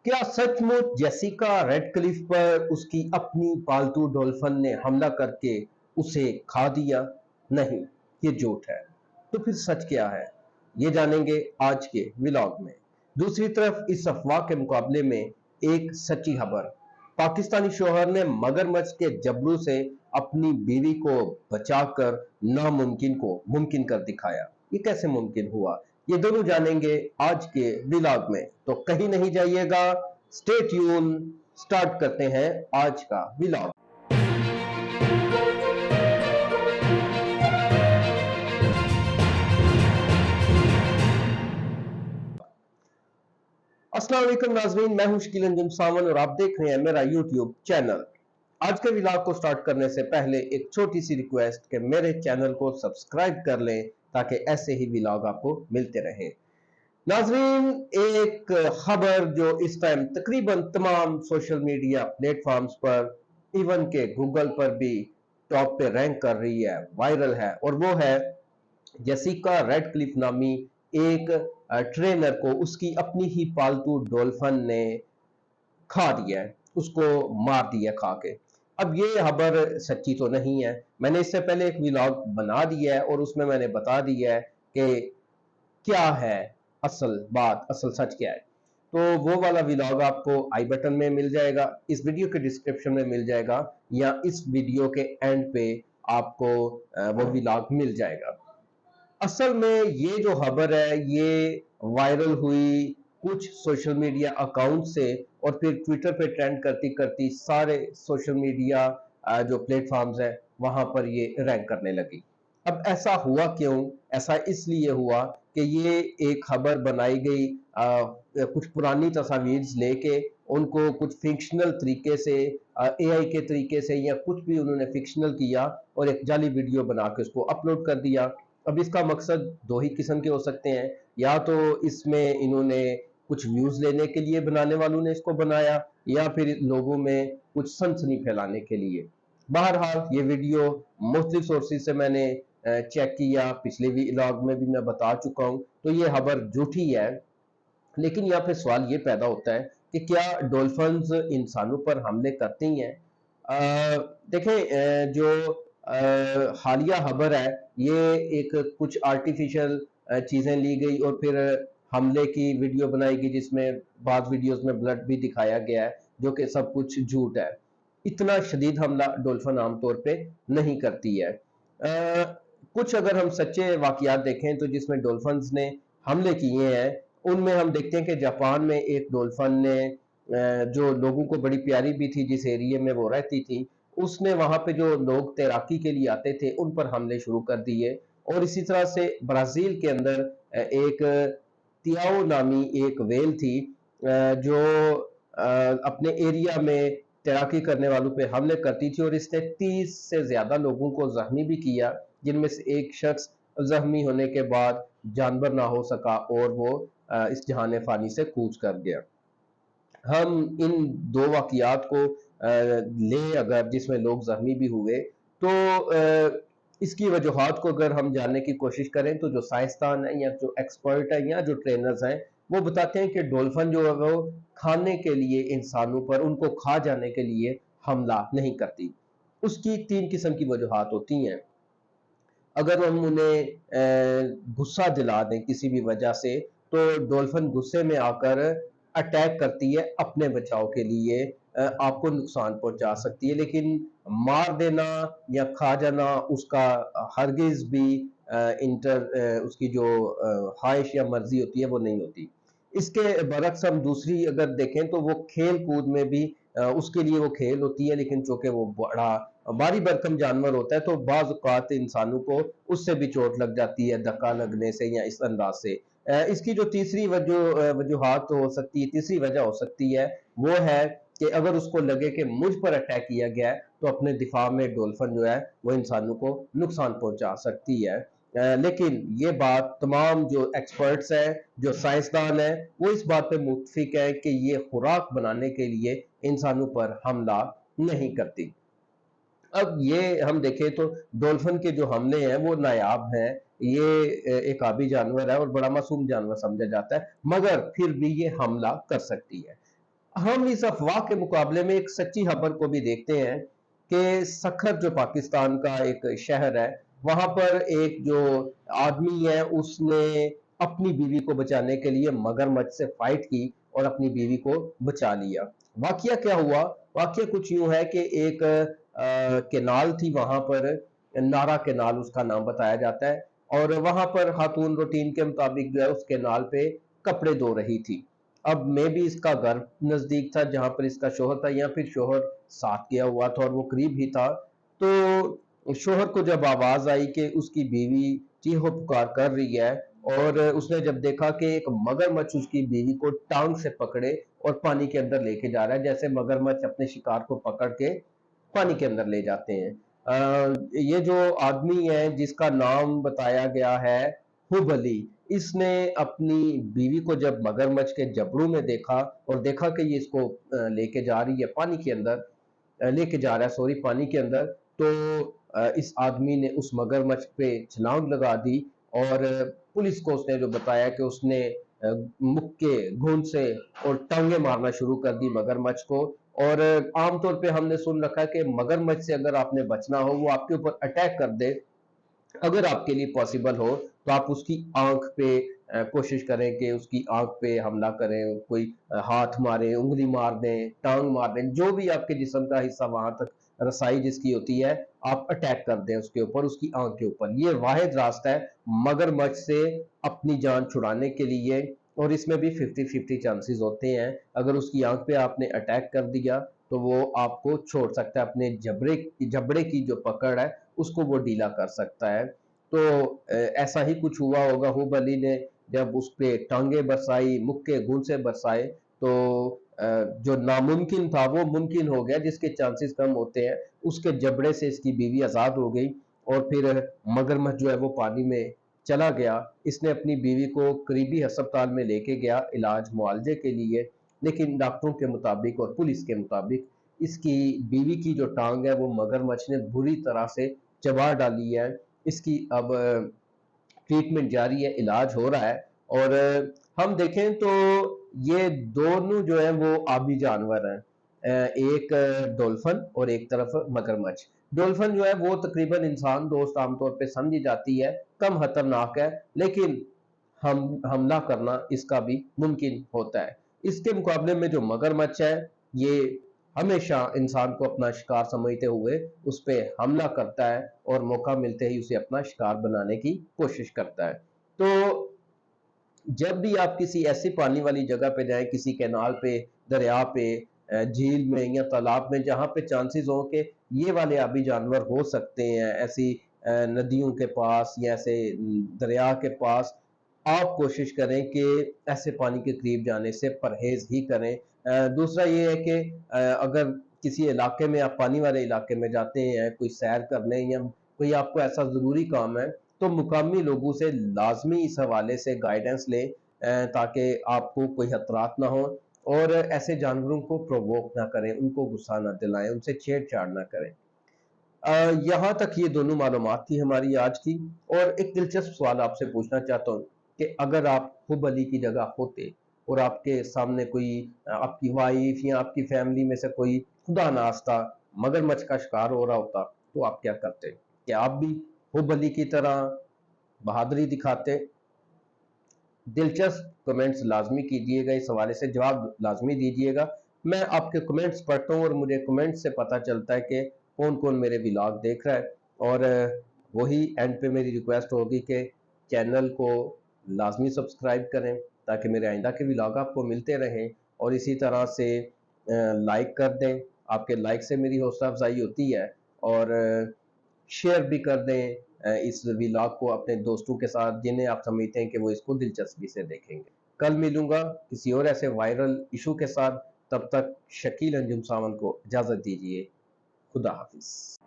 क्या सचमुच Jessica Radcliffe पर उसकी अपनी पालतू डॉल्फिन ने हमला करके उसे खा दिया? नहीं, ये झूठ है। तो फिर सच क्या है? ये जानेंगे आज के व्लॉग में। दूसरी तरफ इस अफवाह के मुकाबले में एक सच्ची खबर। पाकिस्तानी शोहर ने मगरमच्छ के जबड़ों से अपनी बीवी को बचाकर नामुमकिन को मुमकिन कर दिखाया। ये कैसे मुमकिन हुआ? ये दोनों जानेंगे आज के व्लॉग में, तो कहीं नहीं जाइएगा, स्टे ट्यून। स्टार्ट करते हैं आज का व्लॉग। अस्सलाम वालेकुम नाज़रीन, मैं हूं शकील अंजुम सावन और आप देख रहे हैं मेरा यूट्यूब चैनल। आज के व्लॉग को स्टार्ट करने से पहले एक छोटी सी रिक्वेस्ट कि मेरे चैनल को सब्सक्राइब कर लें ताकि ऐसे ही व्लॉग आपको मिलते रहें। नाजरीन, एक खबर जो इस टाइम तकरीबन तमाम सोशल मीडिया प्लेटफॉर्म्स पर, इवन के गूगल पर भी टॉप पे रैंक कर रही है, वायरल है, और वो है जेसिका रेडक्लिफ नामी एक ट्रेनर को उसकी अपनी ही पालतू डॉल्फिन ने खा दिया है, उसको मार दिया खा के। अब ये खबर सच्ची तो नहीं है। मैंने इससे पहले एक व्लॉग बना दिया है और उसमें मैंने बता दिया है कि क्या है असल बात, असल सच क्या है। तो वो वाला व्लॉग आपको आई बटन में मिल जाएगा, इस वीडियो के डिस्क्रिप्शन में मिल जाएगा, या इस वीडियो के एंड पे आपको वो व्लॉग मिल जाएगा। असल में ये जो खबर है ये वायरल हुई कुछ सोशल मीडिया अकाउंट से और फिर ट्विटर पे ट्रेंड करती करती सारे सोशल मीडिया जो प्लेटफॉर्म्स है वहां पर ये रैंक करने लगी। अब ऐसा हुआ क्यों? ऐसा इसलिए हुआ कि ये एक खबर बनाई गई कुछ पुरानी तस्वीर लेके, उनको कुछ फिक्शनल तरीके से, एआई के तरीके से या कुछ भी उन्होंने फिक्शनल किया और एक जाली वीडियो बना के उसको अपलोड कर दिया। अब इसका मकसद दो ही किस्म के हो सकते हैं, या तो इसमें इन्होंने कुछ व्यूज लेने के लिए बनाने वालों ने इसको बनाया, या फिर लोगों में कुछ सनसनी फैलाने के लिए। बहरहाल ये वीडियो मुख्तलिफ सोर्सेज से मैंने चेक किया, पिछले व्लॉग में भी मैं बता चुका हूं, तो ये खबर झूठी है। लेकिन यहाँ पे सवाल ये पैदा होता है कि क्या डॉल्फिन्स इंसानों पर हमले करती हैं? देखें, जो हालिया खबर है ये एक कुछ आर्टिफिशियल चीजें ली गई और फिर हमले की वीडियो बनाई गई, जिसमें बाद वीडियोस में ब्लड भी दिखाया गया है, जो कि सब कुछ झूठ है। इतना शदीद हमला डॉल्फिन आमतौर पे नहीं करती है। कुछ अगर हम सच्चे वाकयात देखें तो जिसमें डॉल्फिन्स ने हमले किए हैं, उनमें हम देखते हैं कि जापान में एक डॉल्फिन ने जो लोगों को बड़ी प्यारी भी थी, जिस एरिया में वो रहती थी, उसने वहां पे जो लोग तैराकी के लिए आते थे उन पर हमले शुरू कर दिए। और इसी तरह से ब्राजील के अंदर एक तियाओ नामी एक वेल थी, जो अपने एरिया में तैराकी करने वालों पे हमले करती थी और इसने 30 से ज्यादा लोगों को जख्मी भी किया, जिनमें से एक शख्स जख्मी होने के बाद जानवर ना हो सका और वो इस जहान फानी से कूच कर गया। हम इन दो वाकयात को ले अगर, जिसमें लोग जख्मी भी हुए, तो इसकी वजूहात को अगर हम जानने की कोशिश करें तो जो साइंसदान है या जो एक्सपर्ट है या जो ट्रेनर्स हैं वो बताते हैं कि डॉल्फिन जो है वो खाने के लिए इंसानों पर, उनको खा जाने के लिए हमला नहीं करती। उसकी तीन किस्म की वजूहात होती हैं। अगर हम उन्हें गुस्सा दिला दें किसी भी वजह से, तो डॉल्फिन गुस्से में आकर अटैक करती है अपने बचाव के लिए, आपको नुकसान पहुंचा सकती है। लेकिन मार देना या खा जाना उसका हरगिज भी उसकी जो ख्वाहिश या मर्जी होती है वो नहीं होती। इसके बरक्स हम दूसरी अगर देखें तो वो खेल कूद में भी उसके लिए वो खेल होती है, लेकिन चूंकि वो बड़ा भारी भरकम जानवर होता है तो बाज औकात इंसानों को उससे भी चोट लग जाती है, धक्का लगने से या इस अंदाज से। इसकी जो तीसरी वजूहात हो सकती है, तीसरी वजह हो सकती है, वो है कि अगर उसको लगे कि मुझ पर अटैक किया गया है तो अपने दिफा में डॉल्फिन जो है वो इंसानों को नुकसान पहुंचा सकती है। लेकिन ये बात तमाम जो एक्सपर्ट्स हैं, जो साइंसदान हैं, वो इस बात पे मुत्फिक है कि ये खुराक बनाने के लिए इंसानों पर हमला नहीं करती। अब ये हम देखें तो डॉल्फिन के जो हमले हैं वो नायाब हैं। ये एक आबी जानवर है और बड़ा मासूम जानवर समझा जाता है, मगर फिर भी ये हमला कर सकती है। हम इस अफवाह के मुकाबले में एक सच्ची खबर को भी देखते हैं कि सखर जो पाकिस्तान का एक शहर है, वहां पर एक जो आदमी है उसने अपनी बीवी को बचाने के लिए मगरमच्छ से फाइट की और अपनी बीवी को बचा लिया। वाकया क्या हुआ? वाकया कुछ यूं है कि एक केनाल थी वहां पर, नारा केनाल उसका नाम बताया जाता है, और वहां पर खातून रूटीन के मुताबिक जो है उस केनाल पे कपड़े धो रही थी। अब मैं भी इसका घर नजदीक था जहां पर इसका शोहर था, या फिर शोहर साथ गया हुआ था और वो करीब ही था। तो शोहर को जब आवाज आई कि उसकी बीवी चीखो पुकार कर रही है, और उसने जब देखा कि एक मगरमच्छ उसकी बीवी को टांग से पकड़े और पानी के अंदर लेके जा रहा है, जैसे मगरमच्छ अपने शिकार को पकड़ के पानी के अंदर ले जाते हैं। ये जो आदमी है जिसका नाम बताया गया है हुबली, इसने अपनी बीवी को जब मगरमच्छ के जबड़ों में देखा और देखा कि ये इसको लेके जा रही है पानी के अंदर, लेके जा रहा है सॉरी पानी के अंदर, तो इस आदमी ने उस मगरमच्छ पे छलांग लगा दी, और पुलिस को उसने जो बताया कि उसने मुक्के घूंसे से और टांगे मारना शुरू कर दी मगरमच्छ को। और आमतौर पे हमने सुन रखा है कि मगरमच्छ से अगर आपने बचना हो, वो आपके ऊपर अटैक कर दे, अगर आपके लिए पॉसिबल हो तो आप उसकी आंख पे कोशिश करें कि उसकी आंख पे हमला करें, कोई हाथ मारे, उंगली मार दें, टांग मार दें, जो भी आपके जिस्म का हिस्सा वहां तक रसाई जिसकी होती है, आप अटैक कर दें उसके ऊपर, उसकी आंख के ऊपर। ये वाहिद रास्ता है मगरमच्छ से अपनी जान छुड़ाने के लिए, और इसमें भी 50-50 चांसेस होते हैं। अगर उसकी आंख पे आपने अटैक कर दिया तो वो आपको छोड़ सकता है, अपने जबड़े की जो पकड़ है उसको वो ढीला कर सकता है। तो ऐसा ही कुछ हुआ होगा, हुबली ने जब उस पे टांगे बरसाई, मुक्के घूंसे बरसाए, तो जो नामुमकिन था वो मुमकिन हो गया, जिसके चांसेस कम होते हैं, उसके जबड़े से इसकी बीवी आजाद हो गई, और फिर मगरमच्छ जो है वो पानी में चला गया। इसने अपनी बीवी को करीबी अस्पताल में लेके गया इलाज मुआवजे के लिए, लेकिन डॉक्टरों के मुताबिक और पुलिस के मुताबिक इसकी बीवी की जो टांग है वो मगरमच्छ ने बुरी तरह से चबा डाली है। इसकी अब ट्रीटमेंट जारी है, इलाज हो रहा है। और हम देखें तो ये दोनों जो है वो आबी जानवर हैं, एक डॉल्फिन और एक तरफ मगरमच्छ। डॉल्फिन जो है वो तकरीबन इंसान दोस्त आमतौर पे समझी जाती है, कम खतरनाक है, लेकिन हम हमला करना इसका भी मुमकिन होता है। इसके मुकाबले में जो मगरमच्छ है, ये हमेशा इंसान को अपना शिकार समझते हुए उस पे हमला करता है, और मौका मिलते ही उसे अपना शिकार बनाने की कोशिश करता है। तो जब भी आप किसी ऐसी पानी वाली जगह पे जाएं, किसी कैनाल पे, दरिया पे, झील में या तालाब में, जहां पे चांसेस हो कि ये वाले आबी जानवर हो सकते हैं, ऐसी नदियों के पास या ऐसे दरिया के पास, आप कोशिश करें कि ऐसे पानी के करीब जाने से परहेज ही करें। दूसरा ये है कि अगर किसी इलाके में, आप पानी वाले इलाके में जाते हैं कोई सैर करने, या कोई आपको ऐसा ज़रूरी काम है, तो मुकामी लोगों से लाजमी इस हवाले से गाइडेंस लें, ताकि आपको कोई खतरात ना हो, और ऐसे जानवरों को प्रोवोक ना करें, उनको गुस्सा ना दिलाएं, उनसे छेड़छाड़ ना करें। यहाँ तक ये दोनों मालूमात थी हमारी आज की। और एक दिलचस्प सवाल आपसे पूछना चाहता हूँ कि अगर आप हुबली की जगह होते और आपके सामने कोई आपकी वाइफ या आपकी फैमिली में से कोई खुदा नाश्ता मगरमच्छ का शिकार हो रहा होता, तो आप क्या करते? क्या आप भी हुबली की तरह बहादुरी दिखाते? दिलचस्प कमेंट्स लाजमी कीजिएगा, इस हवाले से जवाब लाजमी दीजिएगा। मैं आपके कमेंट्स पढ़ता हूँ और मुझे कमेंट्स से पता चलता है कि कौन कौन मेरे व्लॉग देख रहा है। और वही एंड पे मेरी रिक्वेस्ट होगी कि चैनल को लाजमी सब्सक्राइब करें, ताकि मेरे आइंदा के व्लॉग आपको मिलते रहें, और इसी तरह से लाइक कर दें। आपके लाइक से मेरी हौसला अफजाई होती है, और शेयर भी कर दें इस व्लॉग को अपने दोस्तों के साथ, जिन्हें आप समझते हैं कि वो इसको दिलचस्पी से देखेंगे। कल मिलूंगा किसी और ऐसे वायरल इशू के साथ, तब तक शकील अंजुम सावन को इजाजत दीजिए। खुदा हाफिज।